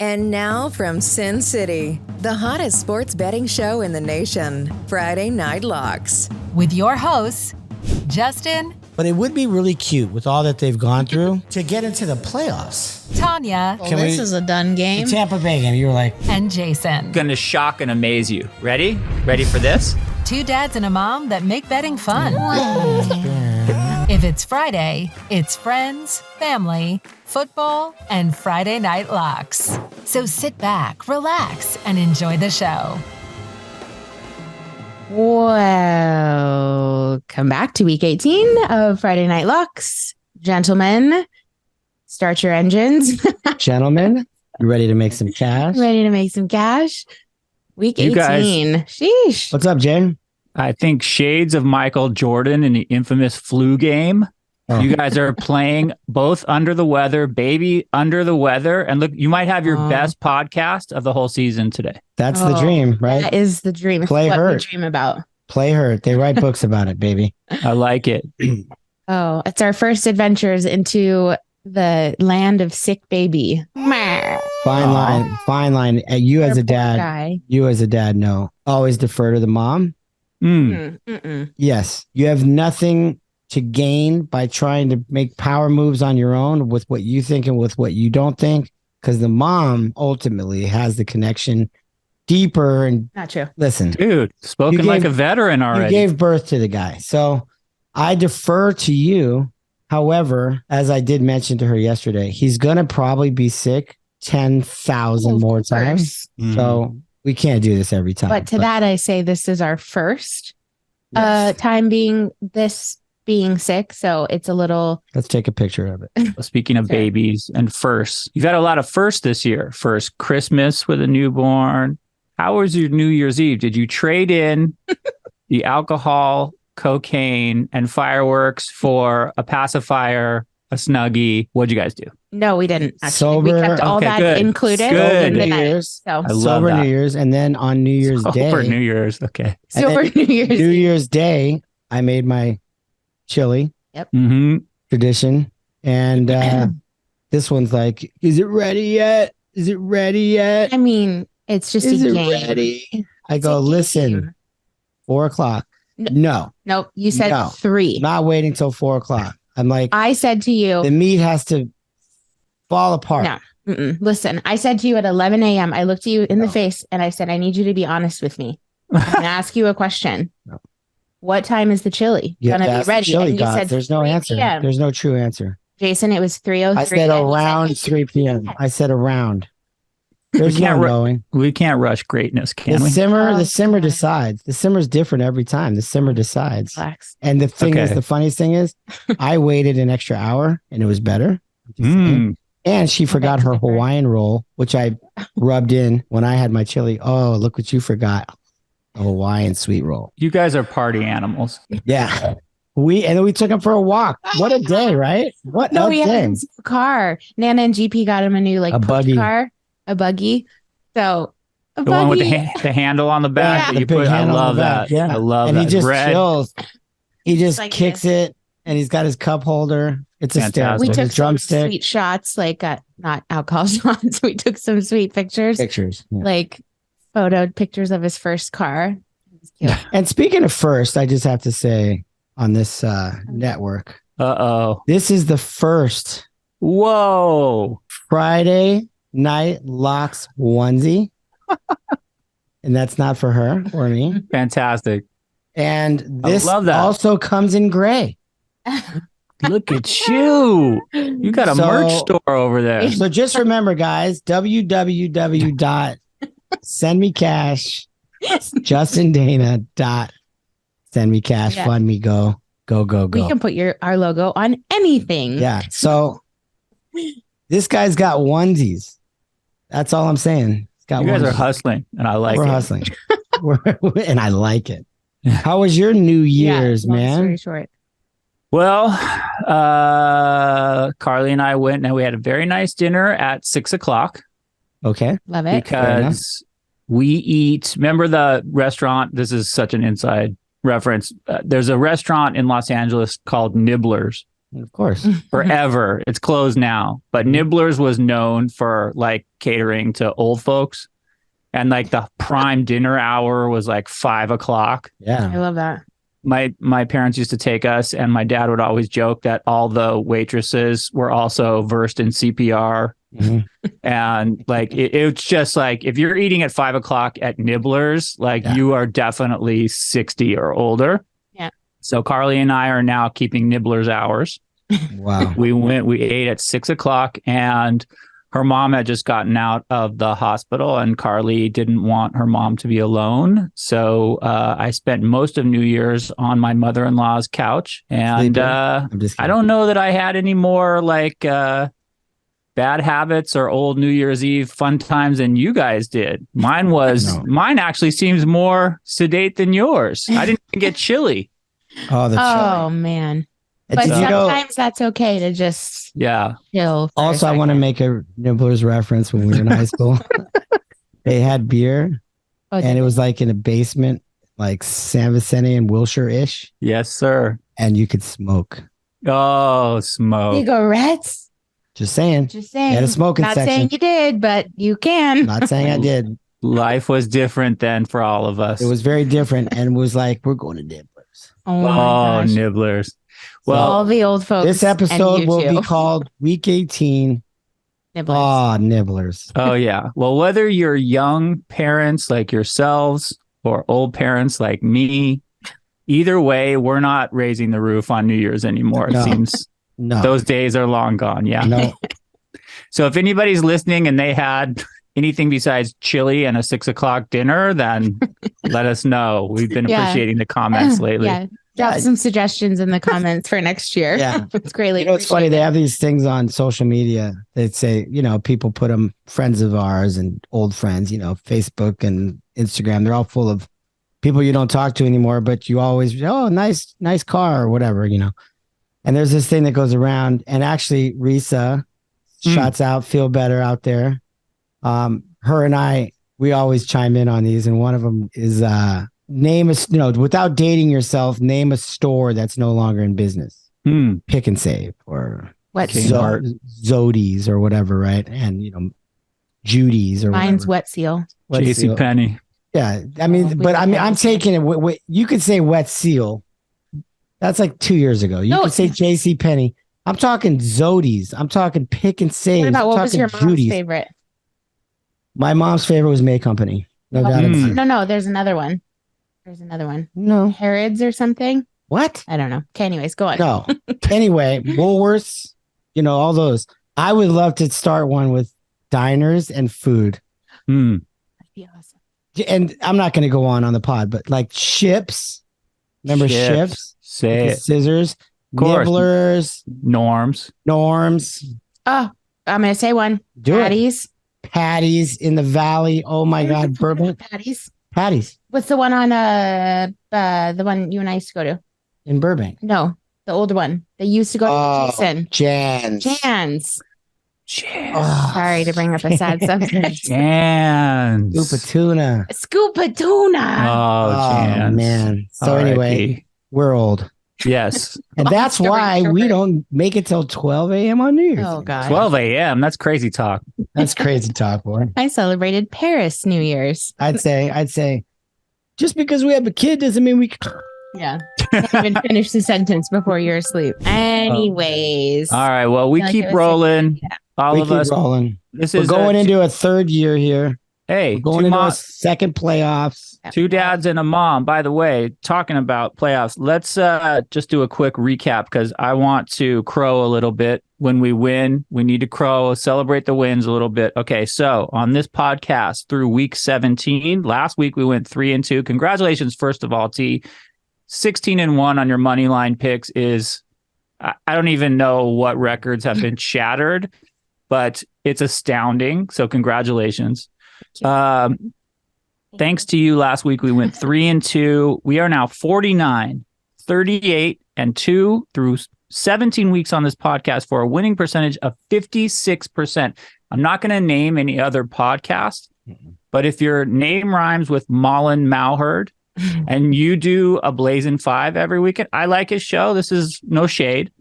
And now from Sin City, the hottest sports betting show in the nation, Friday Night Locks. With your hosts, Justin. But it would be really cute with all that they've gone through to get into the playoffs. Tanya. Well, this is a done game. The Tampa Bay game, you were like. And Jason. Gonna shock and amaze you. Ready? Ready for this? Two dads and a mom that make betting fun. If it's Friday, it's friends, family, football, and Friday Night Locks. So sit back, relax, and enjoy the show. Welcome back to week 18 of Friday Night Locks. Gentlemen, start your engines. Gentlemen, you ready to make some cash? Ready to make some cash? Week You 18. guys- Sheesh. What's up, Jane? I think shades of Michael Jordan in the infamous flu game. Oh. You guys are playing both under the weather, baby under the weather. And look, you might have your best podcast of the whole season today. That's the dream, right? That is the dream. It's Play what we hurt. dream about. Play hurt. They write books about it, baby. I like it. Oh, it's our first adventures into the land of sick baby. Fine line. Fine line. You as a dad, Guy. know. Always defer to the mom. Mm. Yes. You have nothing to gain by trying to make power moves on your own with what you think and with what you don't think, because the mom ultimately has the connection deeper. And Not true. listen, Dude, spoken You like gave- a veteran you already. gave birth to the guy. So I defer to you. However, as I did mention to her yesterday, he's going to probably be sick 10,000 more times. So we can't do this every time. But to that, I say this is our first Yes. time being sick. So it's a little. Let's take a picture of it. Speaking of Sure. babies and firsts, you've had a lot of firsts this year. First Christmas with a newborn. How was your New Year's Eve? Did you trade in the alcohol, cocaine, and fireworks for a pacifier, a Snuggie? What'd you guys do? No, we didn't. Actually. Sober. We kept all Okay, that good. included Good. in the New night. Year's. So I love Sober that. New Year's. And then on New Year's Over Day. New Year's. Okay. sober And New Year's. New Eve. Year's Day, I made my chili Mm-hmm. tradition. And this one's like, is it ready yet? Is it ready yet? I mean, it's just Is a it game. ready? I It's go, a listen, game. 4:00. No, Nope. You said No. 3. not waiting till 4:00. I'm like, I said to you, the meat has to fall apart. No. Listen, I said to you at 11 a.m., I looked at you in the No. face and I said, I need you to be honest with me. I'm going to ask you a question. No. What time is the chili You have going to to ask be the ready? chili And you gods. said There's no 3 answer. p.m. There's no true answer. Jason, it was 3:03. I said around 3 p.m. I said around. There's no can't ru- knowing. We can't rush greatness, can The we? simmer, Oh, the simmer God. decides. The simmer's different every time. The simmer decides. Relax. And the thing is, Okay. the funniest thing is, I waited an extra hour and it was better. I'm just saying. Mm. And she forgot that's her different. Hawaiian roll, which I rubbed in when I had my chili. Oh, look what you forgot. A Hawaiian sweet roll. You guys are party animals. Yeah. And then we took him for a walk. What a day, right? What No, a we had day. a car. Nana and GP got him a new A push buggy. car, a buggy. So a The one with the, buggy. the handle on the back Yeah. that The you big put. I handle on love the back, that. yeah. I love And that. he just Red. chills. He just like kicks this. it and he's got his cup holder. It's Fantastic. hysterical. We His took some drumstick. sweet shots, not alcohol shots. We took some sweet pictures, Pictures. Yeah. like photoed pictures of his first car. It was cute. And speaking of first, I just have to say on this network, Uh-oh. this is the first Whoa. Friday Night Locks onesie. And that's not for her or me. Fantastic. And I this love that. also comes in gray. Look at you. You got a So- merch store over there. So just remember, guys, www.sendmecash, JustinDana.sendmecash. Yeah. Fund me, go. We can put our logo on anything. Yeah. So this guy's got onesies. That's all I'm saying. He's got You guys are onesies. hustling, and I like We're it. hustling. And I like it. How was your New Year's, long man? Story short. Well, Carly and I went and we had a very nice dinner at 6:00 Okay. Love it. because we eat. Remember the restaurant? This is such an inside reference. There's a restaurant in Los Angeles called Nibbler's. Of course. forever. It's closed now. But Nibblers was known for like catering to old folks. And like the prime dinner hour was like 5 o'clock. I Yeah. love that. My parents used to take us, and my dad would always joke that all the waitresses were also versed in CPR. Mhm. And like it's just like if you're eating at 5 o'clock at Nibblers, like Yeah. you are definitely 60 or older. Yeah. So Carly and I are now keeping Nibblers hours. Wow. We ate at 6 o'clock, and her mom had just gotten out of the hospital, and Carly didn't want her mom to be alone. So I spent most of New Year's on my mother-in-law's couch. And Sleeping? I'm just I kidding. don't know that I had any more like bad habits or old New Year's Eve fun times than you guys did. Mine actually seems more sedate than yours. I didn't even get chilly. Oh, that's Oh man. right. But Did you know? sometimes that's okay to just Yeah. chill. for a Also, I want to second. make a Nibblers reference. When we were in high school, they had beer, Oh, and it was like in a basement, like San Vicente and Wilshire-ish, Yes, sir. and you could smoke. Oh, smoke. cigarettes. Just saying. Just saying. Had a smoking Not section. saying you did, but you can. Not saying I did. Life was different then for all of us. It was very different, and was like, we're going to Nibblers. Oh my Oh, gosh. Nibblers. All Well, the old folks. This and episode you will too. be called Week 18. Nibblers. Oh, Nibblers. oh yeah. Well, whether you're young parents like yourselves or old parents like me, either way, we're not raising the roof on New Year's anymore. It No. seems No. those days are long gone. Yeah. No. So if anybody's listening and they had anything besides chili and a 6 o'clock dinner, then let us know. We've been Yeah. appreciating the comments lately. Yeah. Drop Yeah. some suggestions in the comments for next year. Yeah. It's greatly. You know, it's funny. They have these things on social media. They'd say, people put them, friends of ours and old friends, Facebook and Instagram. They're all full of people you don't talk to anymore, but you always, oh, nice car or whatever, And there's this thing that goes around, and actually Risa shouts out, feel better out there. Her and I, we always chime in on these. And one of them is, without dating yourself, name a store that's no longer in business. Hmm. Pick and Save or What? Okay. Zodi's or whatever, right? And Judy's or Mine's whatever. Wet Seal. Wet JC Seal. Penny. Yeah, we I'm taking it. You could say Wet Seal. That's like 2 years ago. You No. could say J.C. Penney. I'm talking Zodi's. I'm talking Pick and Save. What about I'm what was talking your mom's Judy's. favorite? My mom's favorite was May Company. No Oh, doubt. Mm. No, there's another one. There's another one. No. Harrods or something. What? I don't know. Okay, anyways, go on. No. Anyway, Woolworths, all those. I would love to start one with diners and food. Hmm. That'd be awesome. And I'm not going to go on the pod, but like Chips. Remember Chips? Say The it. Scissors. course. Nibblers. Norms. Norms. Oh, I'm gonna say one. Do it. Patties. Patties in the Valley. Oh my Where's God. the fucking Burbank. Patties. Patties What's the one on the one you and I used to go to? in Burbank. No, the older one. They used to go Oh, to Jason. Jan's. Jan's. Oh, Sorry to bring up a sad subject. Jans. Scoop of tuna. Scoop of tuna. Oh, Jans. Man. So R.I.P. anyway, we're old. Yes. And that's Long story why short. we don't make it till 12 a.m. on New Year's. Oh God. 12 a.m. That's crazy talk. That's crazy talk, boy. I celebrated Paris New Year's. I'd say, just because we have a kid doesn't mean we can. Yeah. Can't even finish the sentence before you're asleep. Anyways. All right. Well, we I feel like keep it was rolling. yeah. All We of keep us. rolling. This We're is going into a third year here. Hey, We're going two into a mo- second playoffs. two dads and a mom. By the way, talking about playoffs, let's just do a quick recap because I want to crow a little bit. When we win, we need to crow, celebrate the wins a little bit. Okay, so on this podcast through week 17, last week we went 3-2. Congratulations, first of all, T. 16-1 on your money line picks is, I don't even know what records have been shattered, but it's astounding. So congratulations. Thanks to you last week, we went 3-2. We are now 49, 38, and 2 through 17 weeks on this podcast for a winning percentage of 56%. I'm not going to name any other podcast, but if your name rhymes with Mullen Malherd and you do a Blazing 5 every weekend, I like his show. This is no shade,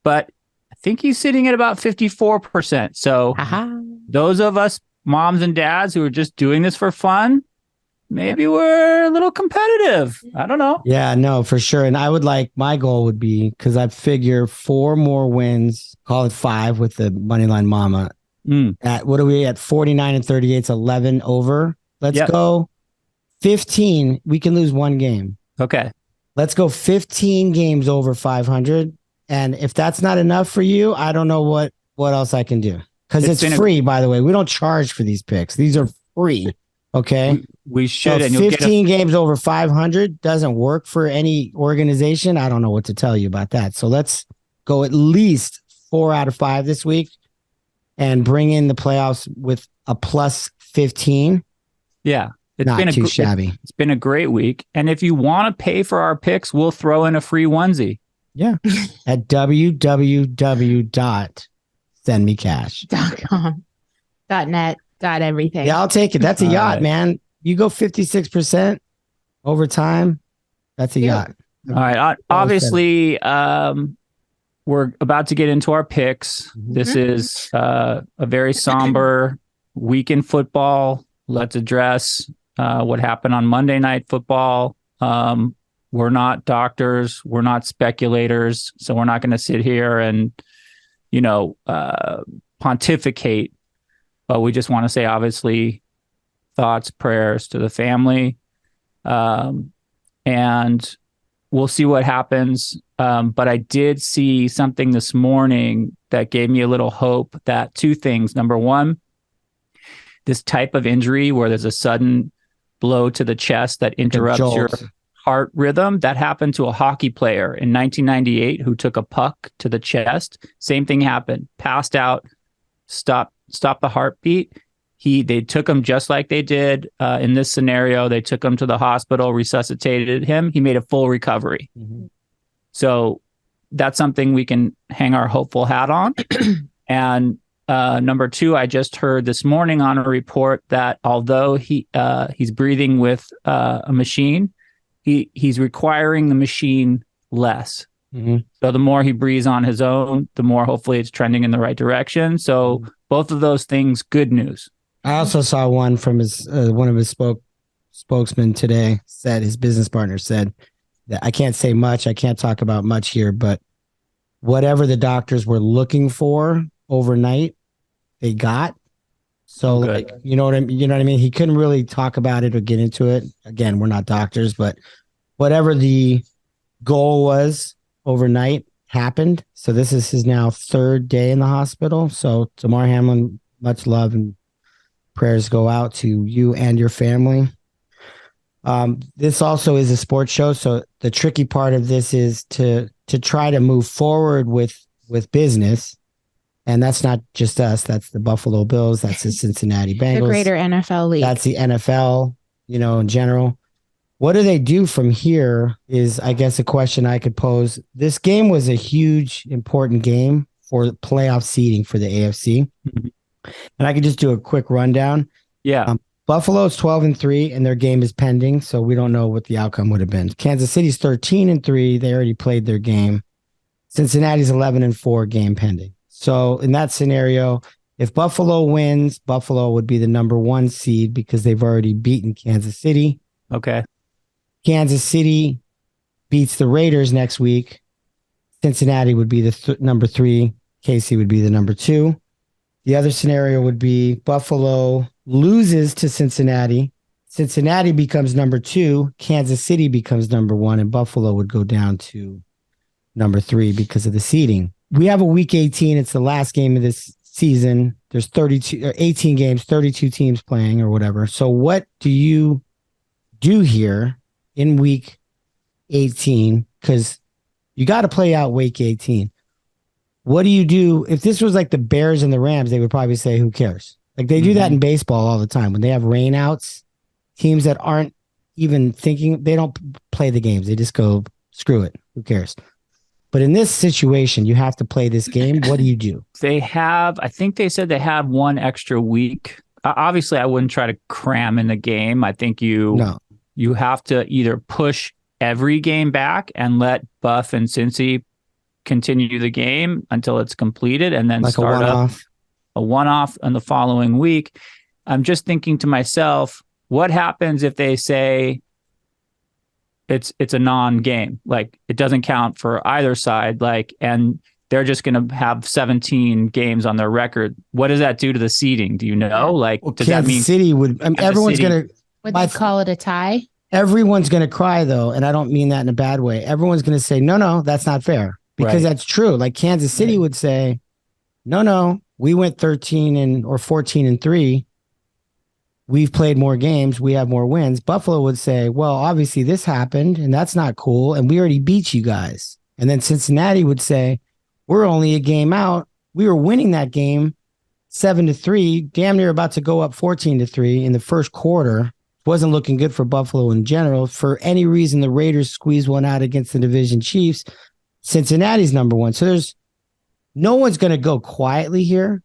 but I think he's sitting at about 54%. So those of us moms and dads who are just doing this for fun, maybe we're a little competitive. I don't know. Yeah, no, for sure. And my goal would be, because I figure 4 more wins, call it 5 with the Moneyline Mama. At what are we at? 49 and 38. It's 11 over. Let's go 15. We can lose 1 game. Okay. Let's go 15 games over 500. And if that's not enough for you, I don't know what else I can do. Because it's free, by the way. We don't charge for these picks. These are free. Okay. We should. So and 15 games over 500 doesn't work for any organization. I don't know what to tell you about that. So let's go at least 4 out of 5 this week and bring in the playoffs with a plus 15. Yeah. It's not too shabby. It's been a great week. And if you want to pay for our picks, we'll throw in a free onesie. Yeah. At www.sendmecash.com. .net. Got everything. Yeah, I'll take it. That's a yacht, man. You go 56% over time. That's a yacht. All right. Obviously, we're about to get into our picks. This is a very somber week in football. Let's address what happened on Monday Night Football. We're not doctors. We're not speculators. So we're not going to sit here and, pontificate. But we just want to say, obviously, thoughts, prayers to the family. And we'll see what happens. But I did see something this morning that gave me a little hope that 2 things. Number one, this type of injury where there's a sudden blow to the chest that interrupts your heart rhythm, that happened to a hockey player in 1998 who took a puck to the chest. Same thing happened. Passed out, stopped the heartbeat. They took him just like they did in this scenario. They took him to the hospital, resuscitated him. He made a full recovery. So that's something we can hang our hopeful hat on. And number 2, I just heard this morning on a report that although he's breathing with a machine, he's requiring the machine less. So the more he breathes on his own, the more hopefully it's trending in the right direction. So both of those things, good news. I also saw one from one of his spokesmen today. Said his business partner said that I can't say much. I can't talk about much here, but whatever the doctors were looking for overnight, they got. So you know what I mean? He couldn't really talk about it or get into it. Again, we're not doctors, but whatever the goal was overnight happened. So this is his now 3rd day in the hospital. So Damar Hamlin, much love and prayers go out to you and your family. This also is a sports show. So the tricky part of this is to try to move forward with business. And that's not just us. That's the Buffalo Bills. That's the Cincinnati Bengals. The greater NFL league. That's the NFL, in general. What do they do from here is, I guess, a question I could pose. This game was a huge, important game for playoff seeding for the AFC. And I could just do a quick rundown. Yeah. Buffalo's 12-3, and their game is pending, so we don't know what the outcome would have been. Kansas City's 13-3. They already played their game. Cincinnati's 11-4, game pending. So in that scenario, if Buffalo wins, Buffalo would be the number 1 seed because they've already beaten Kansas City. Okay. Kansas City beats the Raiders next week. Cincinnati would be the number 3. KC would be the number 2. The other scenario would be Buffalo loses to Cincinnati. Cincinnati becomes number 2. Kansas City becomes number 1, and Buffalo would go down to number 3 because of the seeding. We have a week 18. It's the last game of this season. There's 18 games, 32 teams playing or whatever. So what do you do here in week 18? Because you got to play out week 18. What do you do? If this was like the Bears and the Rams, they would probably say, who cares? Like they do that in baseball all the time. When they have rainouts, teams that aren't even thinking, they don't play the games. They just go, screw it. Who cares? But in this situation, you have to play this game. What do you do? I think they said they have 1 extra week. Obviously, I wouldn't try to cram in the game. I think you have to either push every game back and let Buff and Cincy continue the game until it's completed and then Like start a a one-off in the following week. I'm just thinking to myself, what happens if they say it's a non-game, like it doesn't count for either side, like, and they're just going to have 17 games on their record? What does that do to the seeding? Do you know? Like, does that mean City would? Everyone's going to. Would they call it a tie? Everyone's going to cry though, and I don't mean that in a bad way. Everyone's going to say, no, that's not fair, because that's true. Like Kansas City would say, no, we went 13 or 14-3. We've played more games. We have more wins. Buffalo would say, well, obviously this happened and that's not cool. And we already beat you guys. And then Cincinnati would say, we're only a game out. We were winning that game 7-3, damn near about to go up 14-3 in the first quarter. Wasn't looking good for Buffalo in general. For any reason, the Raiders squeezed one out against the division Chiefs. Cincinnati's number one. So no one's going to go quietly here.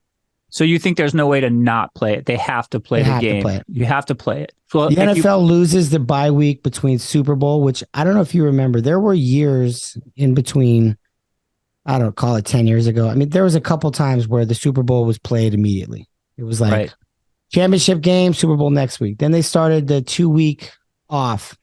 So you think there's no way to not play it? They have to play the game. You have to play it. Well, the NFL loses the bye week between Super Bowl, which I don't know if you remember. There were years in between, I don't know, call it 10 years ago. I mean, there was a couple times where the Super Bowl was played immediately. It was like championship game, Super Bowl next week. Then they started the 2-week off.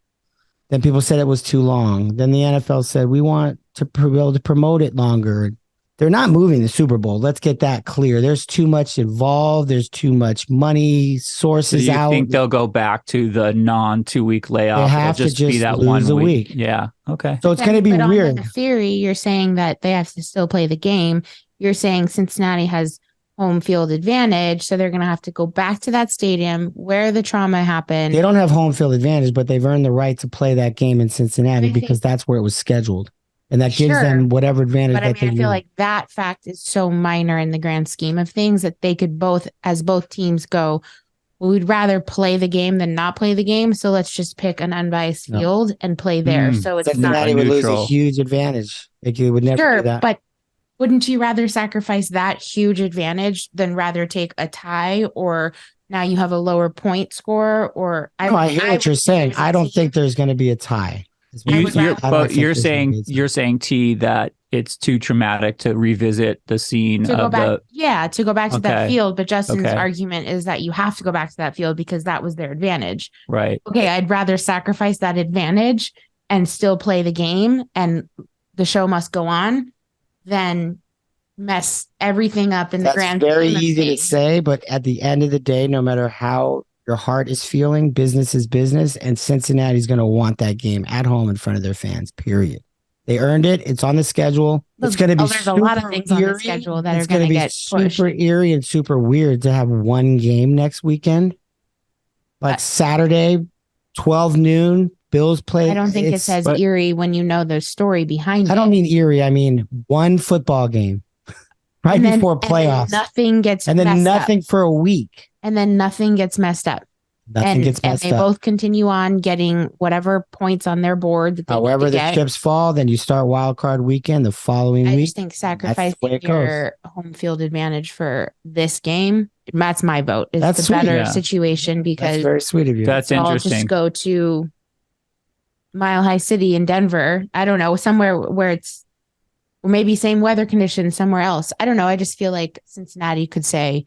Then people said it was too long. Then the NFL said, we want to be able to promote it longer. They're not moving the Super Bowl. Let's get that clear. There's too much involved. There's too much money sources out. Do you think they'll go back to the non-2-week layoff? They have It'll to just be that lose 1 a week. week. Yeah. Okay. So it's going to be weird. On the theory, you're saying that they have to still play the game. You're saying Cincinnati has home field advantage, so they're going to have to go back to that stadium where the trauma happened. They don't have home field advantage, but they've earned the right to play that game in Cincinnati because that's where it was scheduled. And that gives them whatever advantage but that they I feel like that fact is so minor in the grand scheme of things that they could both teams go, well, we'd rather play the game than not play the game. So let's just pick an unbiased field and play there. So it's Cincinnati would lose a huge advantage. It would never do that. But wouldn't you rather sacrifice that huge advantage than rather take a tie, or now you have a lower point score? Or I hear what you're saying. I don't think there's going to be a tie. You're saying T, that it's too traumatic to revisit the scene to go back to that field. But Justin's argument is that you have to go back to that field because that was their advantage. Right. Okay, I'd rather sacrifice that advantage and still play the game and the show must go on than mess everything up in the grand. That's very easy to say, but at the end of the day, no matter how your heart is feeling, business is business, and Cincinnati's going to want that game at home in front of their fans, period. They earned it. It's on the schedule. It's going to be there's a lot of things on the schedule that are going to get pushed. Super eerie and super weird to have one game next weekend. Like Saturday, 12 noon, Bills play. I don't think it says eerie when you know the story behind it. I don't mean eerie. I mean one football game before playoffs. Nothing gets and then messed nothing up. For a week. And then nothing gets messed up. Nothing gets messed up. And they both continue on getting whatever points on their board. That they However the chips fall, then you start wild card weekend the following week. I just think sacrificing your home field advantage for this game, that's my vote. It's the better situation because that's very sweet of you. That's interesting. I'll just go to Mile High City in Denver. I don't know, somewhere where it's maybe same weather conditions somewhere else. I don't know. I just feel like Cincinnati could say,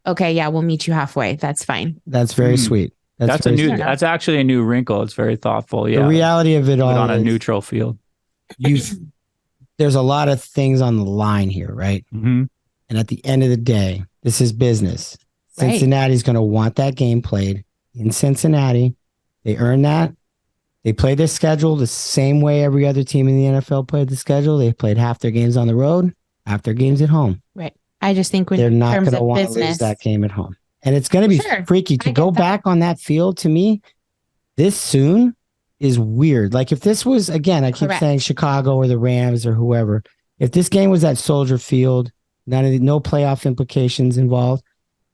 okay, yeah, we'll meet you halfway. That's fine. That's very sweet. That's actually a new wrinkle. It's very thoughtful. Yeah. The reality of it all on a neutral field. There's a lot of things on the line here, right? Mm-hmm. And at the end of the day, this is business. Right. Cincinnati's going to want that game played in Cincinnati. They earn that. They play their schedule the same way every other team in the NFL played the schedule. They played half their games on the road, half their games at home. Right. I just think they're not going to want to lose that game at home. And it's going to be freaky to go back on that field. To me, this soon is weird. Like if this was, again, I keep saying Chicago or the Rams or whoever, if this game was at Soldier Field, no playoff implications involved,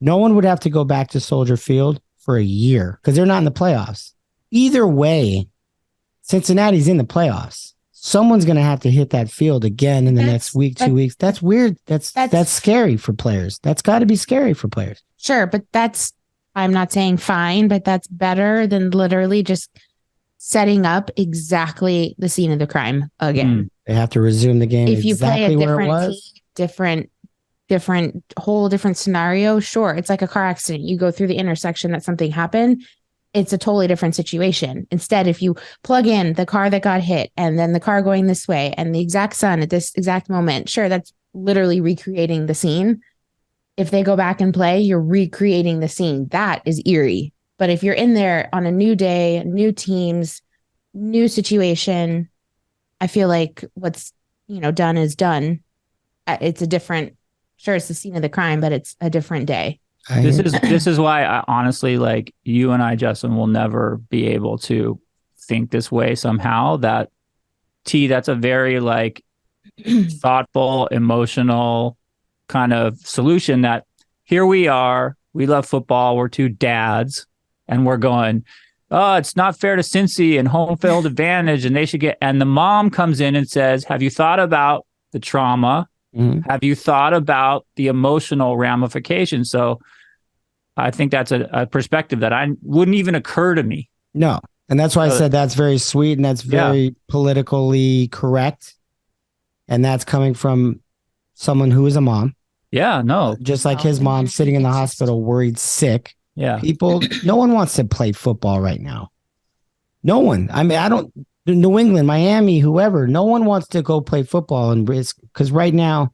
no one would have to go back to Soldier Field for a year because they're not in the playoffs. Either way, Cincinnati's in the playoffs. Someone's going to have to hit that field again in the next week, 2 weeks. That's weird. That's scary for players. That's got to be scary for players. Sure, but I'm not saying fine, but that's better than literally just setting up exactly the scene of the crime again. They have to resume the game If you exactly play a where it different was. team, different scenario, sure. It's like a car accident. You go through the intersection that something happened. It's a totally different situation. Instead, if you plug in the car that got hit and then the car going this way and the exact sun at this exact moment, sure, that's literally recreating the scene. If they go back and play, you're recreating the scene. That is eerie. But if you're in there on a new day, new teams, new situation, I feel like what's, done is done. It's a different, sure, it's the scene of the crime, but it's a different day. This is why I honestly, like, you and I, Justin, will never be able to think this way somehow. That's a very like thoughtful, emotional kind of solution. That here we are, we love football, we're two dads, and we're going, oh, it's not fair to Cincy and home field advantage, and they should get. And the mom comes in and says, have you thought about the trauma? Mm-hmm. Have you thought about the emotional ramifications? So I think that's a perspective that I wouldn't even occur to me. No. And that's why I said that's very sweet and that's very politically correct. And that's coming from someone who is a mom. Yeah, no. Just like his mom sitting in the hospital worried sick. Yeah. No one wants to play football right now. No one. I mean, New England, Miami, whoever, no one wants to go play football and risk, because right now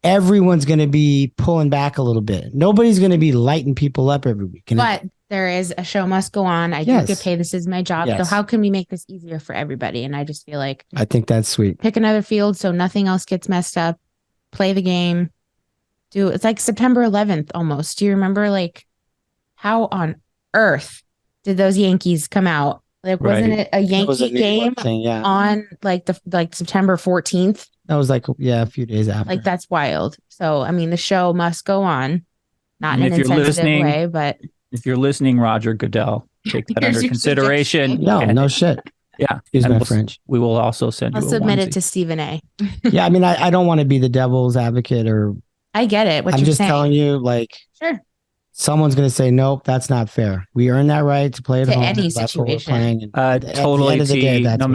everyone's going to be pulling back a little bit. Nobody's going to be lighting people up every week. But there is a show must go on. I do get paid. This is my job. Yes. So how can we make this easier for everybody? And I just feel like I think that's sweet. Pick another field so nothing else gets messed up. Play the game. It's like September 11th almost. Do you remember, like, how on earth did those Yankees come out? Like, wasn't it a Yankee game on like September 14th? That was like, a few days after. Like, that's wild. So, I mean, the show must go on. Not in an insensitive way, but if you're listening, Roger Goodell, take that under consideration. No shit. Yeah. Excuse my French. We will also send you I'll submit it to Stephen A. Yeah, I mean, I don't want to be the devil's advocate or... I get it. I'm just telling you, like... Sure. Someone's going to say, nope, that's not fair. We earn that right to play at home. Any that's situation. Totally. No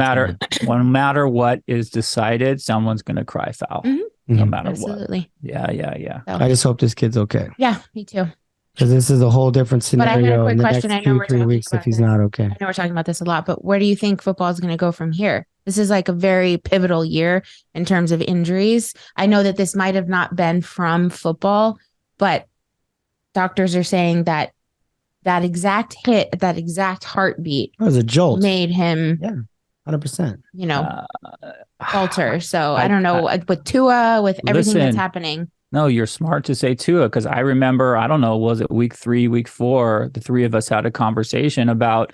matter what is decided, someone's going to cry foul. Mm-hmm. No matter Absolutely. what. Yeah. So. I just hope this kid's okay. Yeah, me too. Because this is a whole different scenario in the question. next 2-3 weeks if he's not okay. I know we're talking about this a lot, but where do you think football is going to go from here? This is like a very pivotal year in terms of injuries. I know that this might have not been from football, but doctors are saying that exact hit, that exact heartbeat, was a jolt, made him 100%. falter. So I don't know with Tua, with everything that's happening. No, you're smart to say Tua, because I remember, I don't know, was it week 3, week 4? The three of us had a conversation about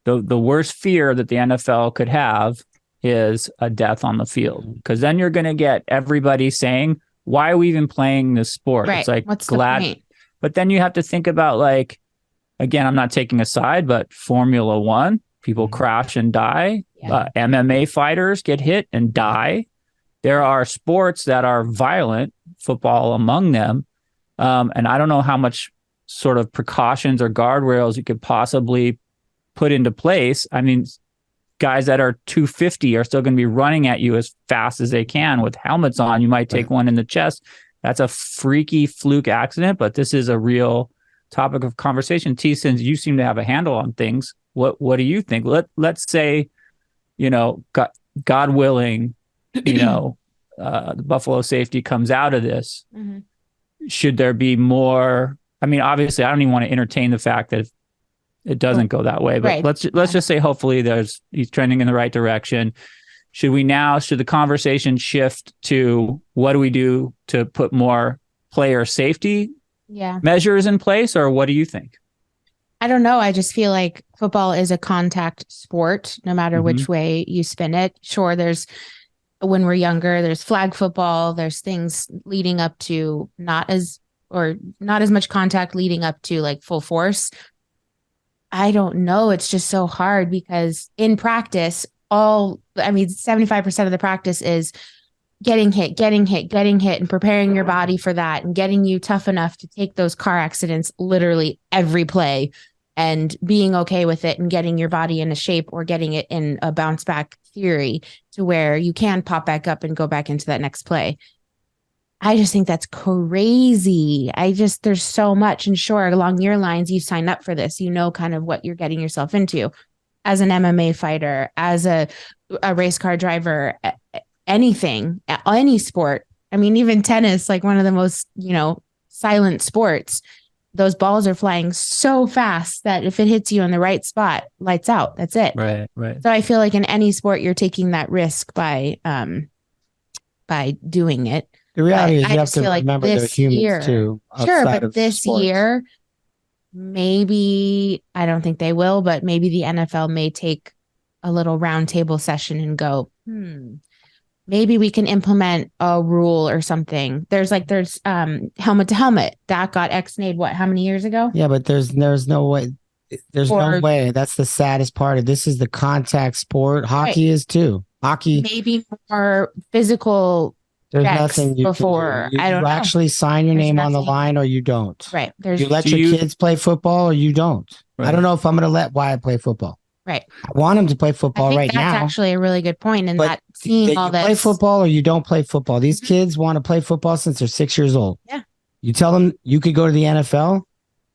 the worst fear that the NFL could have is a death on the field, because then you're going to get everybody saying, "Why are we even playing this sport?" Right. It's like, what's glad. The point? But then you have to think about, like, again, I'm not taking a side, but Formula One, people crash and die. Yeah. MMA fighters get hit and die. There are sports that are violent, football among them. And I don't know how much sort of precautions or guardrails you could possibly put into place. I mean, guys that are 250 are still going to be running at you as fast as they can with helmets on. You might take one in the chest. That's a freaky fluke accident, but this is a real topic of conversation. T, since you seem to have a handle on things, what do you think? Let's say, God willing, the Buffalo safety comes out of this. Mm-hmm. Should there be more? I mean, obviously, I don't even want to entertain the fact that it doesn't go that way. But let's just say, hopefully, he's trending in the right direction. Should the conversation shift to what do we do to put more player safety measures in place, or what do you think? I don't know. I just feel like football is a contact sport, no matter which way you spin it. Sure, when we're younger, there's flag football. There's things leading up to not as much contact leading up to like full force. I don't know. It's just so hard because in practice, 75% of the practice is getting hit, and preparing your body for that and getting you tough enough to take those car accidents literally every play. and being okay with it and getting your body in a shape or getting it in a bounce back theory to where you can pop back up and go back into that next play. I just think that's crazy. There's so much. And sure, along your lines, you sign up for this, you know, kind of what you're getting yourself into as an MMA fighter, as a race car driver, anything, any sport. I mean, even tennis, like one of the most, you know, silent sports, those balls are flying so fast that if it hits you in the right spot, lights out. That's it. Right, right. So I feel like in any sport, you're taking that risk by doing it. The reality is I you have just to feel like remember they're this humans year- too. Sure, outside but of this sports. year, maybe, I don't think they will, but maybe the NFL may take a little roundtable session and go, maybe we can implement a rule or something. There's helmet to helmet that got ex-nayed how many years ago? Yeah, but there's no way. There's no way. That's the saddest part of this. Is the contact sport. Hockey is too. Hockey. Maybe more physical. There's checks nothing you before. can do. I don't You know. actually sign your There's name on the nothing. line or you don't. Right. You let your kids play football or you don't. Right. I don't know if I'm going to let Wyatt play football. Right. I want him to play I football think right that's now. actually a really good point. And But that seeing that all you this. play football or you don't play football. These kids want to play football since they're 6 years old. Yeah. You tell them you could go to the NFL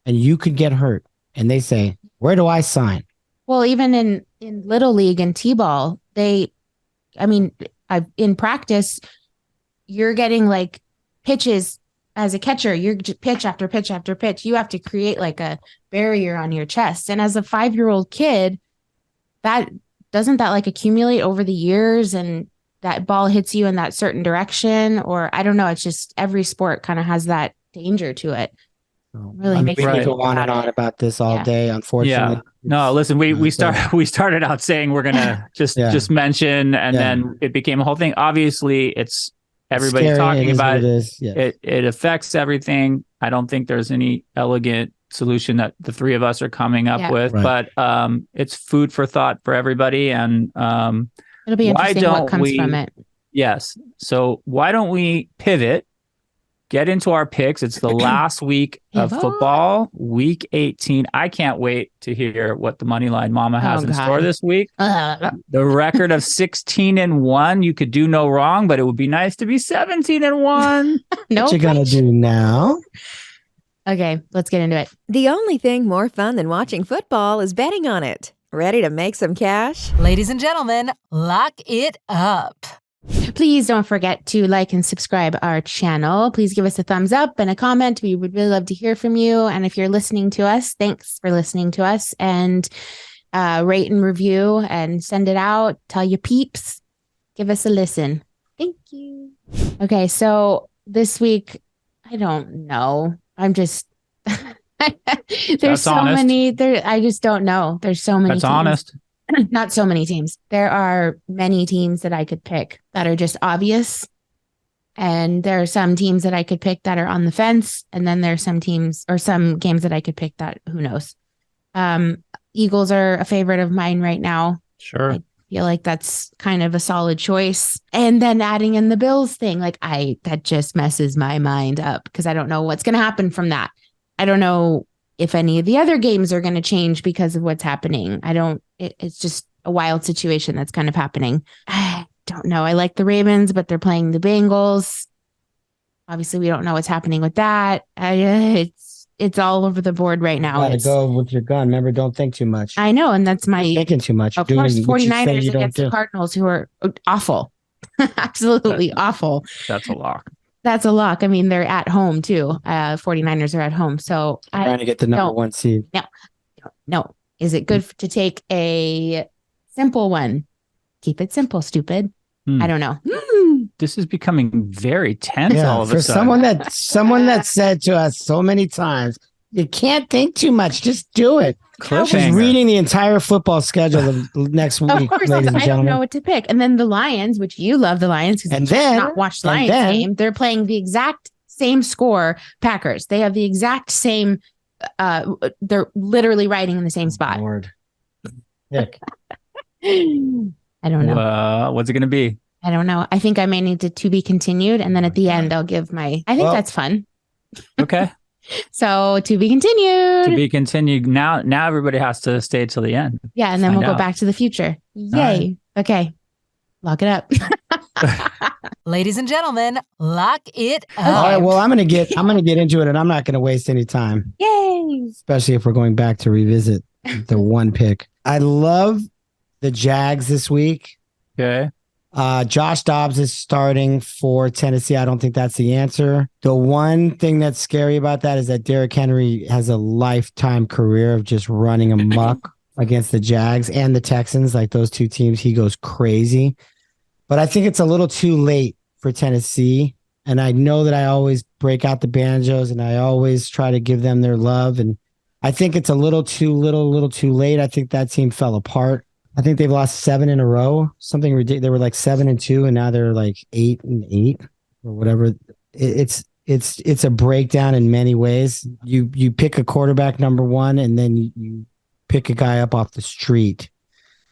and you could get hurt. And they say, where do I sign? Well, even in Little League and T-ball, in practice, you're getting like pitches as a catcher. You're just pitch after pitch after pitch. You have to create like a barrier on your chest. And as a 5-year-old kid, that like accumulate over the years and that ball hits you in that certain direction, or I don't know. It's just every sport kind of has that danger to it. Really makes we me could think go on and on about this all day. Unfortunately, No, listen, we started out saying we're gonna just mention, and then it became a whole thing. Obviously, it's everybody's talking about it. It affects everything. I don't think there's any elegant solution that the three of us are coming up with, but it's food for thought for everybody, and it'll be interesting what comes from it. Yes. So why don't we pivot? Get into our picks. It's the last week of football, week 18. I can't wait to hear what the Moneyline Mama has in store this week. The record of 16-1. You could do no wrong, but it would be nice to be 17-1. No, what you gonna do now? Okay, let's get into it. The only thing more fun than watching football is betting on it. Ready to make some cash? Ladies and gentlemen, lock it up. Please don't forget to like and subscribe our channel. Please give us a thumbs up and a comment. We would really love to hear from you. And if you're listening to us, thanks for listening to us, and rate and review and send it out. Tell your peeps. Give us a listen. Thank you. Okay, so this week, I don't know. I'm just there's so many. I just don't know. There's so many. That's honest. Not so many teams. There are many teams that I could pick that are just obvious. And there are some teams that I could pick that are on the fence. And then there's some teams or some games that I could pick that who knows. Eagles are a favorite of mine right now. Sure. I feel like that's kind of a solid choice. And then adding in the Bills thing, that just messes my mind up because I don't know what's going to happen from that. I don't know if any of the other games are going to change because of what's happening. It's just a wild situation that's kind of happening. I don't know. I like the Ravens, but they're playing the Bengals. Obviously, we don't know what's happening with that. It's all over the board right now. Gotta go with your gun. Remember, don't think too much. I know, and that's my thinking too much. Of course, 49ers against the Cardinals, who are awful. Absolutely awful. That's a lock. That's a lock. I mean, they're at home too. 49ers are at home. So I'm trying to get the number one seed. No. Is it good to take a simple one? Keep it simple, stupid. I don't know. This is becoming very tense all of a sudden. Someone that said to us so many times, you can't think too much. Just do it. She's reading the entire football schedule of next week, of course, ladies and I don't know what to pick. And then the Lions, which you love the Lions because you not watched the Lions game. They're playing the exact same score, Packers. They have the exact same, they're literally riding in the same spot. Lord. Nick. I don't know. What's it going to be? I don't know. I think I may need to be continued. And then at the end, I'll give I think that's fun. Okay. So to be continued. To be continued. Now everybody has to stay till the end. Yeah, and then we'll go back to the future. Yay. Right. Okay. Lock it up. Ladies and gentlemen, lock it up. All right. Well, I'm gonna get into it, and I'm not gonna waste any time. Yay! Especially if we're going back to revisit the one pick. I love the Jags this week. Okay. Josh Dobbs is starting for Tennessee. I don't think that's the answer. The one thing that's scary about that is that Derrick Henry has a lifetime career of just running amok against the Jags and the Texans. Like those two teams, he goes crazy. But I think it's a little too late for Tennessee. And I know that I always break out the banjos and I always try to give them their love. And I think it's a little too late. I think that team fell apart. I think they've lost 7 in a row. Something ridiculous. They were like 7-2, and now they're like 8-8 or whatever. It's a breakdown in many ways. You pick a quarterback number one, and then you pick a guy up off the street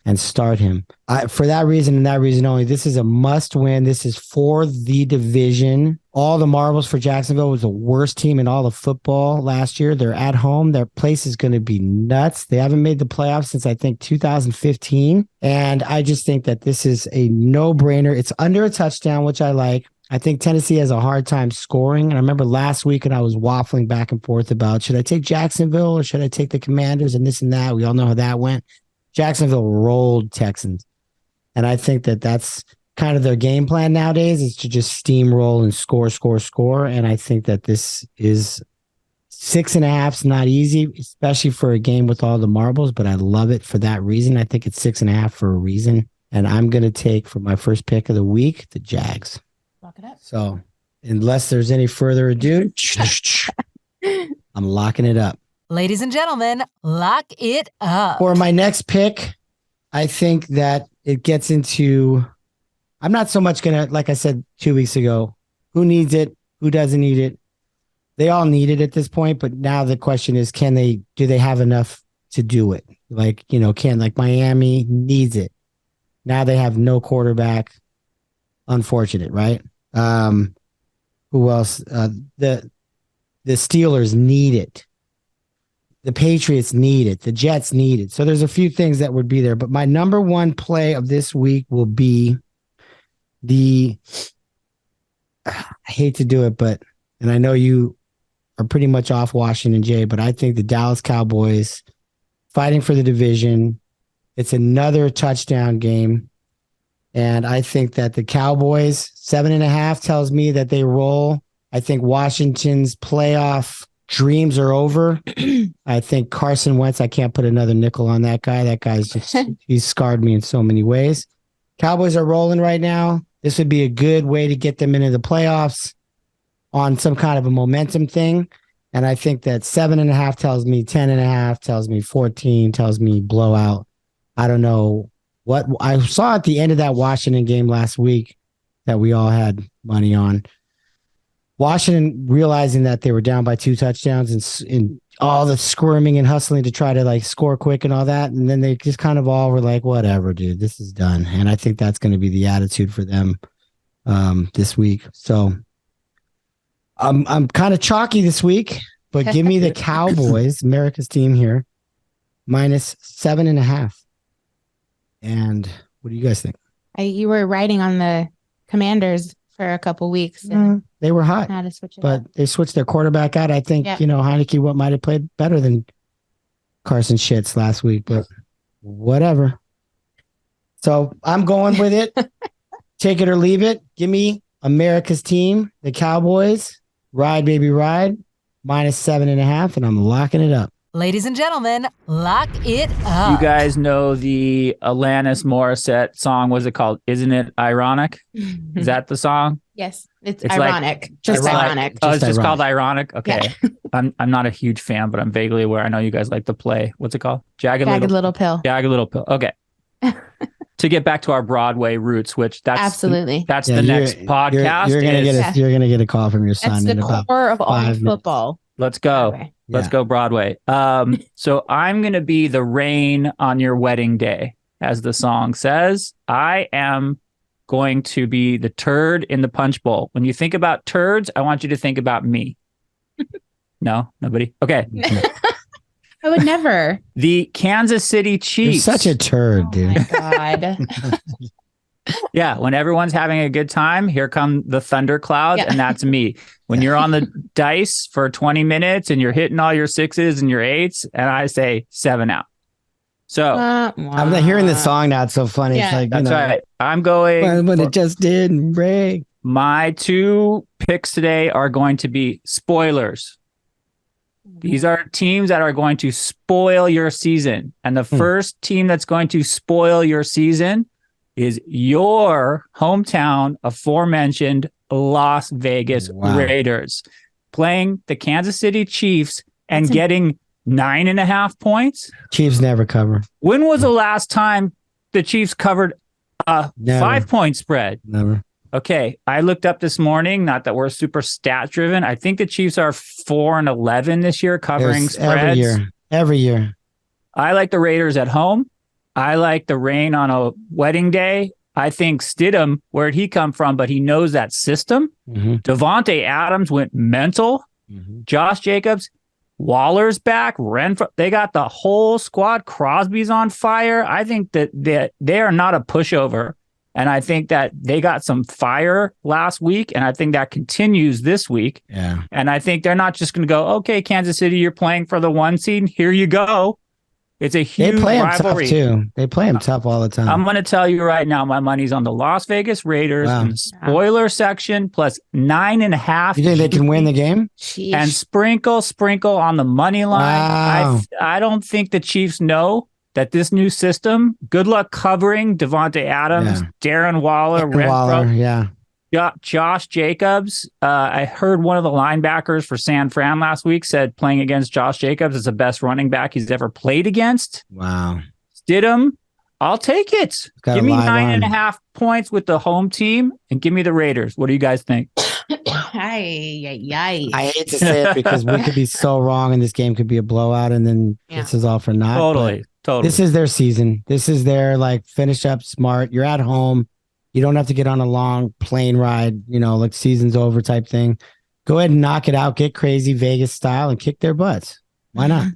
and start him. For that reason and that reason only, this is a must win. This is for the division. All the marbles for Jacksonville was the worst team in all of football last year. They're at home. Their place is going to be nuts. They haven't made the playoffs since I think 2015. And I just think that this is a no-brainer. It's under a touchdown, which I like. I think Tennessee has a hard time scoring. And I remember last week and I was waffling back and forth about, should I take Jacksonville or should I take the Commanders and this and that? We all know how that went. Jacksonville rolled Texans. And I think that that's kind of their game plan nowadays, is to just steamroll and score. And I think that this is 6.5 is not easy, especially for a game with all the marbles, but I love it for that reason. I think it's 6.5 for a reason. And I'm going to take, for my first pick of the week, the Jags. Lock it up. So unless there's any further ado, I'm locking it up. Ladies and gentlemen, lock it up. For my next pick, I think that it gets into, I'm not so much going to, like I said 2 weeks ago, who needs it? Who doesn't need it? They all need it at this point, but now the question is, do they have enough to do it? Like, like Miami needs it. Now they have no quarterback. Unfortunate, right? Who else? The Steelers need it. The Patriots need it. The Jets need it. So there's a few things that would be there. But my number one play of this week will be I hate to do it, and I know you are pretty much off Washington, Jay, but I think the Dallas Cowboys fighting for the division. It's another touchdown game. And I think that the Cowboys 7.5 tells me that they roll. I think Washington's playoff dreams are over. I think Carson Wentz, I can't put another nickel on that guy. That guy's just, he's scarred me in so many ways. Cowboys are rolling right now. This would be a good way to get them into the playoffs on some kind of a momentum thing. And I think that 7.5 tells me 10.5, tells me 14, tells me blowout. I don't know what I saw at the end of that Washington game last week that we all had money on. Washington realizing that they were down by 2 touchdowns and all the squirming and hustling to try to score quick and all that. And then they just kind of all were like, whatever, dude, this is done. And I think that's going to be the attitude for them this week. So I'm kind of chalky this week, but give me the Cowboys, America's team here, minus 7.5. And what do you guys think? You were riding on the Commanders for a couple weeks. And they were hot, had to switch it but up. they switched their quarterback out. I think, Heineke might have played better than Carson Shits last week, but whatever. So I'm going with it. Take it or leave it. Give me America's team, the Cowboys. Ride, baby, ride. Minus 7.5, and I'm locking it up. Ladies and gentlemen, lock it up. You guys know the Alanis Morissette song. What's it called? Isn't It Ironic? Is that the song? Yes. It's ironic. Just ironic. Oh, it's just called Ironic? Okay. Yeah. I'm not a huge fan, but I'm vaguely aware. I know you guys like to play. What's it called? Jagged Little Pill. Jagged Little Pill. Okay. To get back to our Broadway roots, which that's the next podcast. You're gonna get a call from your son. That's the core of all football. Let's go. Broadway. Let's go Broadway. So I'm going to be the rain on your wedding day, as the song says. I am going to be the turd in the punch bowl. When you think about turds, I want you to think about me. No, nobody. Okay. I would never. The Kansas City You're Chiefs. such a turd, Oh dude. my God. Yeah, when everyone's having a good time, here come the thunderclouds, and that's me. When you're on the dice for 20 minutes and you're hitting all your 6s and your 8s, and I say 7 out. So I'm not hearing the song now. It's so funny. Yeah. It's like, that's you know, right. I'm going. when it just didn't break. My 2 picks today are going to be spoilers. These are teams that are going to spoil your season. And the first team that's going to spoil your season is your hometown aforementioned Las Vegas Raiders playing the Kansas City Chiefs and getting 9.5 points. Chiefs never cover. When was the last time the Chiefs covered a 5-point spread? Never. Okay, I looked up this morning, not that we're super stat driven. I think the Chiefs are 4-11 this year covering spreads. Every year. I like the Raiders at home. I like the rain on a wedding day. I think Stidham, where'd he come from? But he knows that system. Devontae Adams went mental. Josh Jacobs, Waller's back. Renfro, they got the whole squad. Crosby's on fire. I think that they are not a pushover. And I think that they got some fire last week, and I think that continues this week. Yeah. And I think they're not just going to go, okay, Kansas City, you're playing for the 1 seed. Here you go. It's a huge They play rivalry. Them tough too. They play them tough all the time. I'm going to tell you right now, my money's on the Las Vegas Raiders in the spoiler section plus 9.5. You think they can win the game? Sheesh. And sprinkle on the money line. Wow. I don't think the Chiefs know that this new system, good luck covering Devontae Adams, Darren Waller, Renfro, Josh Jacobs. I heard one of the linebackers for San Fran last week said playing against Josh Jacobs is the best running back he's ever played against. Wow. Stidham, I'll take it. Give me 9.5 points with the home team and give me the Raiders. What do you guys think? I hate to say it because we could be so wrong and this game could be a blowout and then this is all for naught. Totally. This is their season. This is their finish up smart. You're at home. You don't have to get on a long plane ride, like season's over type thing. Go ahead and knock it out. Get crazy Vegas style and kick their butts. Why not?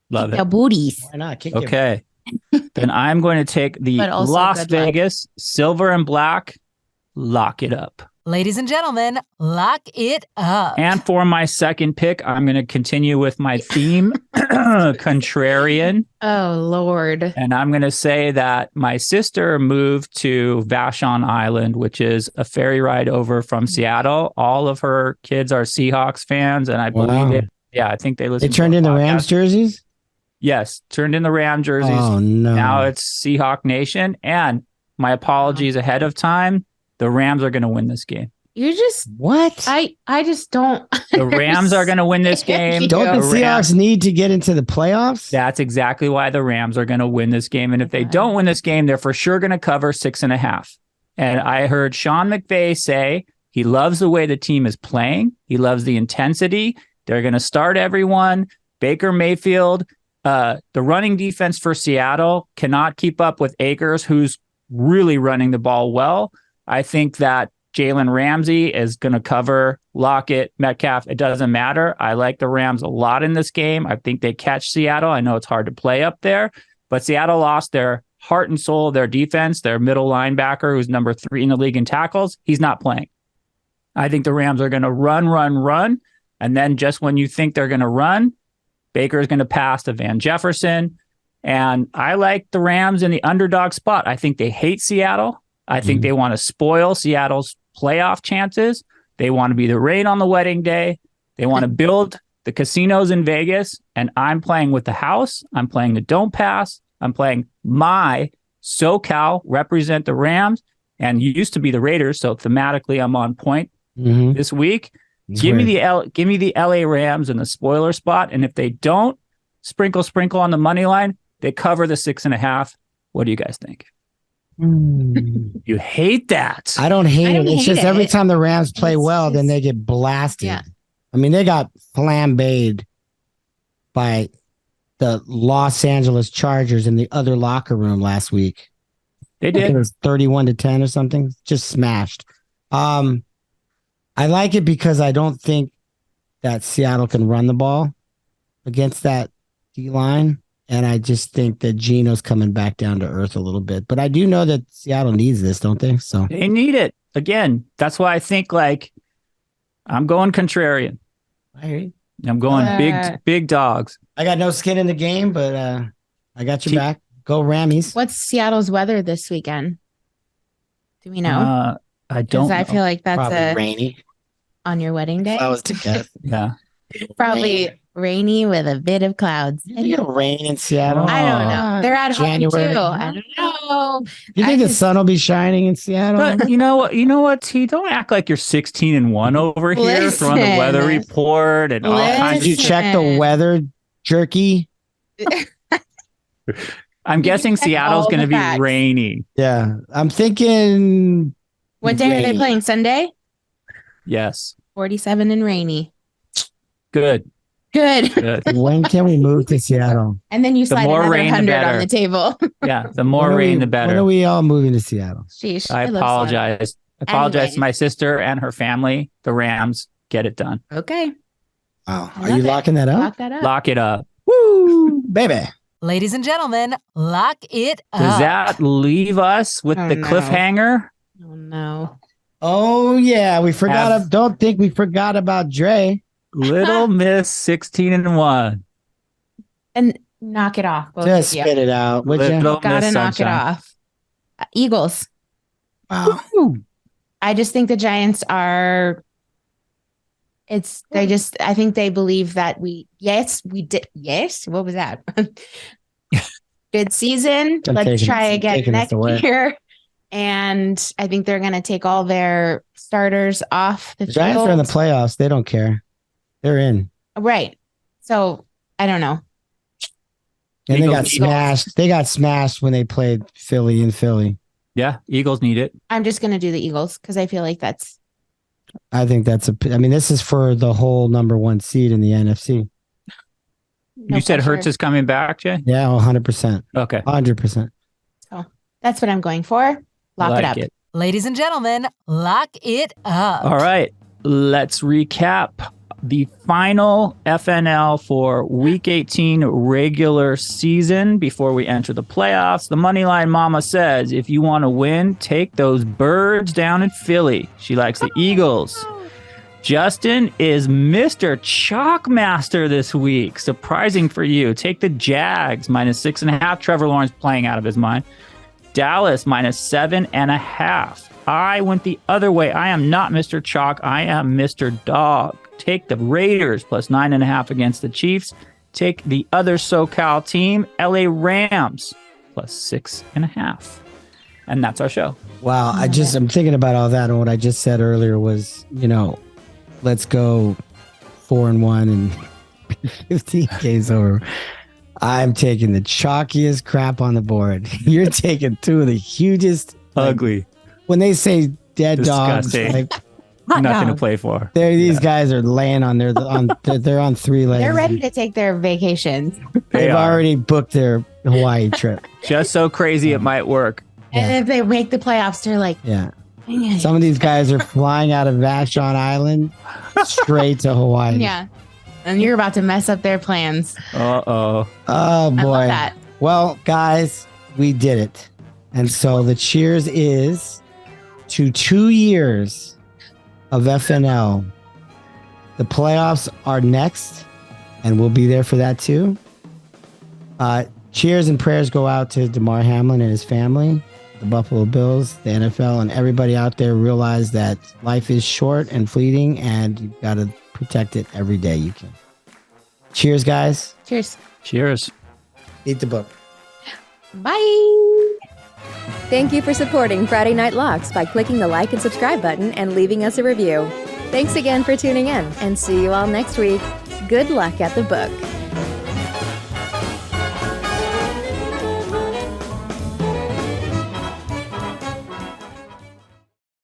Love it. Their booties. Why not? Kick Okay. Then I'm going to take the Las Vegas silver and black. Lock it up. Ladies and gentlemen, lock it up. And for my second pick, I'm going to continue with my theme, contrarian. Oh, Lord. And I'm going to say that my sister moved to Vashon Island, which is a ferry ride over from Seattle. All of her kids are Seahawks fans, and I believe it. Yeah, I think they listen. They turned in the Rams jerseys? Yes, turned in the Ram jerseys. Oh, no. Now it's Seahawk Nation. And my apologies ahead of time. The Rams are going to win this game. You just what? I just don't. The Rams are going to win this game. Don't the Seahawks need to get into the playoffs? That's exactly why the Rams are going to win this game. And if they don't win this game, they're for sure going to cover 6.5. And I heard Sean McVay say he loves the way the team is playing. He loves the intensity. They're going to start everyone. Baker Mayfield, the running defense for Seattle cannot keep up with Akers, who's really running the ball well. I think that Jalen Ramsey is going to cover Lockett, Metcalf. It doesn't matter. I like the Rams a lot in this game. I think they catch Seattle. I know it's hard to play up there, but Seattle lost their heart and soul of their defense. Their middle linebacker, who's number 3 in the league in tackles, he's not playing. I think the Rams are going to run. And then just when you think they're going to run, Baker is going to pass to Van Jefferson. And I like the Rams in the underdog spot. I think they hate Seattle. I think they want to spoil Seattle's playoff chances. They want to be the rain on the wedding day. They want to build the casinos in Vegas. And I'm playing with the house. I'm playing the don't pass. I'm playing my SoCal represent the Rams and used to be the Raiders. So thematically, I'm on point this week. Give me the LA Rams in the spoiler spot. And if they don't, sprinkle on the money line, they cover the 6.5. What do you guys think? You hate that. I don't hate it. It's just every it. time the Rams play well, then they get blasted. Yeah. I mean, they got flambéed by the Los Angeles Chargers in the other locker room last week. They did. It was 31-10 or something. Just smashed. I like it because I don't think that Seattle can run the ball against that D-line. And I just think that Geno's coming back down to earth a little bit. But I do know that Seattle needs this, don't they? So they need it. Again, that's why I think I'm going contrarian. I hear you. I'm going big dogs. I got no skin in the game, but I got your back. Go Rammies. What's Seattle's weather this weekend? Do we know? I don't know. I feel like that's Probably rainy. On your wedding day. I was to guess. Yeah. Probably rainy with a bit of clouds. You get rain in Seattle. I don't know. They're at January. home too. I don't know. You think the sun will be shining in Seattle? But you know what, T? Don't act like you're 16-1 over here, throwing the weather report and all kinds. Did you check the weather, jerky? I'm guessing Seattle's going to be rainy. Yeah. I'm thinking. What day are they playing? Sunday? Yes. 47 and rainy. Good. When can we move to Seattle? And then you slide another 100 on the table. Yeah, the more rain, the better. When are we all moving to Seattle? Sheesh, I apologize. I apologize to my sister and her family. The Rams get it done. Okay. Oh, are you locking that up? Lock that up. Lock it up. Woo, baby. Ladies and gentlemen, lock it up. Does that leave us with the cliffhanger? Oh, no. Oh, yeah. We forgot. Don't think we forgot about Dre. Little Miss 16-1. And knock it off. Just spit it out. Gotta knock it off. Eagles. Wow. I just think the Giants are. I think they believe that we did. Yes. What was that? Good season. Let's try again next year. And I think they're going to take all their starters off the Giants are in the playoffs. They don't care. They're in. Right. So I don't know. And they got smashed. They got smashed when they played Philly in Philly. Yeah, Eagles need it. I'm just going to do the Eagles because I feel like this is for the whole number one seed in the NFC. You said Hurts is coming back, Jay? Yeah, 100%. Okay. 100%. So that's what I'm going for. Lock it up. Ladies and gentlemen, lock it up. All right. Let's recap the final FNL for Week 18 regular season before we enter the playoffs. The Moneyline Mama says, if you want to win, take those birds down in Philly. She likes the Eagles. Justin is Mr. Chalkmaster this week. Surprising for you. Take the Jags, -6.5. Trevor Lawrence playing out of his mind. Dallas, -7.5. I went the other way. I am not Mr. Chalk. I am Mr. Dog. Take the Raiders, +9.5 against the Chiefs. Take the other SoCal team, LA Rams, +6.5. And that's our show. Wow. I'm thinking about all that. And what I just said earlier was, let's go 4-1 and 15 games over. I'm taking the chalkiest crap on the board. You're taking two of the hugest. Ugly. When they say dead Disgusting. dogs, nothing to play for. These guys are laying on they're on three legs. They're ready to take their vacations. They've already booked their Hawaii trip. Just so crazy it might work. And if they make the playoffs, they're like, some of these guys are flying out of Vashon Island straight to Hawaii. Yeah. And you're about to mess up their plans. Uh-oh. Oh, boy. I love that. Well, guys, we did it. And so the cheers is to 2 years of FNL. The playoffs are next, and we'll be there for that too. Cheers and prayers go out to Damar Hamlin and his family, the Buffalo Bills, the NFL, and everybody out there. Realize that life is short and fleeting, and you've got to protect it every day you can. Cheers, guys. Cheers. Cheers. Eat the book. Bye. Thank you for supporting Friday Night Locks by clicking the like and subscribe button and leaving us a review. Thanks again for tuning in, and see you all next week. Good luck at the book.